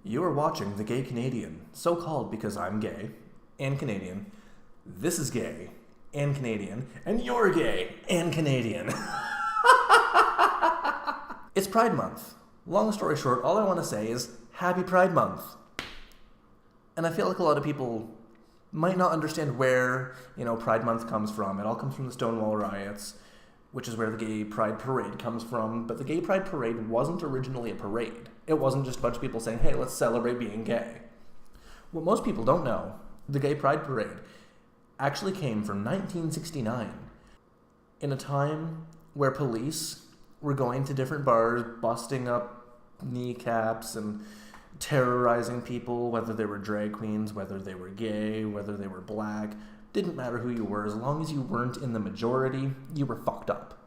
You are watching The Gay Canadian, so called because I'm gay and Canadian. This is gay and Canadian, and you're gay and Canadian. It's Pride Month. Long story short, all I want to say is Happy Pride Month. And I feel like a lot of people might not understand where, Pride Month comes from. It all comes from the Stonewall riots, which is where the Gay Pride Parade comes from. But the Gay Pride Parade wasn't originally a parade. It wasn't just a bunch of people saying, hey, let's celebrate being gay. What most people don't know, the Gay Pride Parade actually came from 1969, in a time where police were going to different bars, busting up kneecaps and terrorizing people, whether they were drag queens, whether they were gay, whether they were black. Didn't matter who you were. As long as you weren't in the majority, you were fucked up.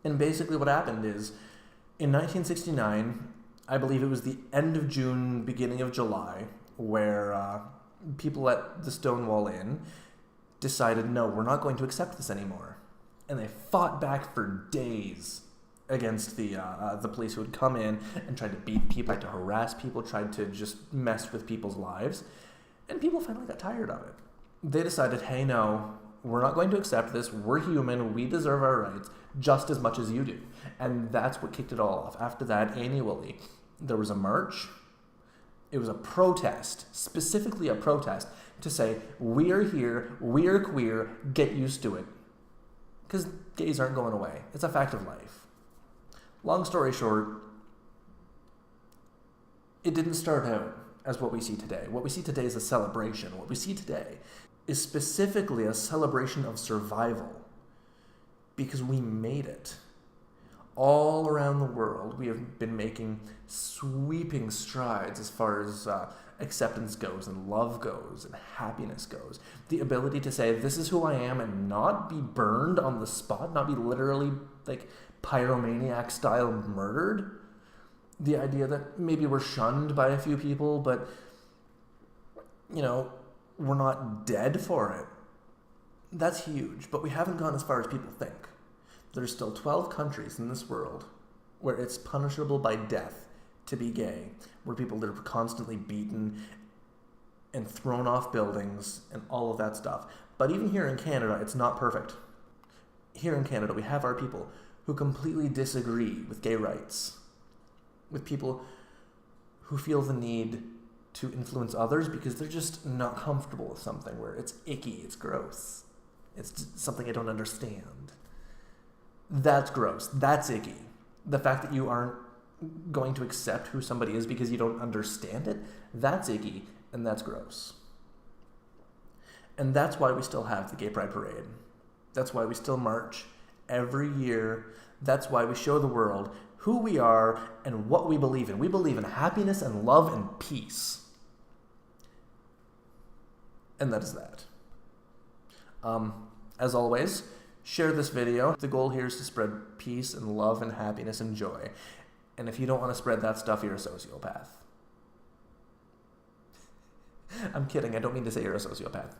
And basically what happened is, in 1969, I believe it was the end of June, beginning of July, where people at the Stonewall Inn decided, no, we're not going to accept this anymore. And they fought back for days against the police who would come in and tried to beat people, tried to harass people, tried to just mess with people's lives. And people finally got tired of it. They decided, hey, no, we're not going to accept this. We're human. We deserve our rights just as much as you do. And that's what kicked it all off. After that, annually, there was a march. It was a protest, specifically a protest, to say, we are here, we are queer, get used to it. Because gays aren't going away. It's a fact of life. Long story short, it didn't start out as what we see today. What we see today is a celebration. What we see today is specifically a celebration of survival, because we made it. All around the world, we have been making sweeping strides as far as acceptance goes, and love goes, and happiness goes. The ability to say, this is who I am, and not be burned on the spot, not be literally, like, pyromaniac style murdered. The idea that maybe we're shunned by a few people, but, we're not dead for it. That's huge, but we haven't gone as far as people think. There's still 12 countries in this world where it's punishable by death to be gay, where people are constantly beaten and thrown off buildings and all of that stuff. But even here in Canada, it's not perfect. Here in Canada, we have our people who completely disagree with gay rights, with people who feel the need to influence others because they're just not comfortable with something, where it's icky, it's gross, it's something I don't understand. That's gross. That's icky. The fact that you aren't going to accept who somebody is because you don't understand it, that's icky, and that's gross. And that's why we still have the Gay Pride Parade. That's why we still march every year. That's why we show the world who we are and what we believe in. We believe in happiness and love and peace. And that is that. As always, share this video. The goal here is to spread peace and love and happiness and joy. And if you don't want to spread that stuff, you're a sociopath. I'm kidding. I don't mean to say you're a sociopath.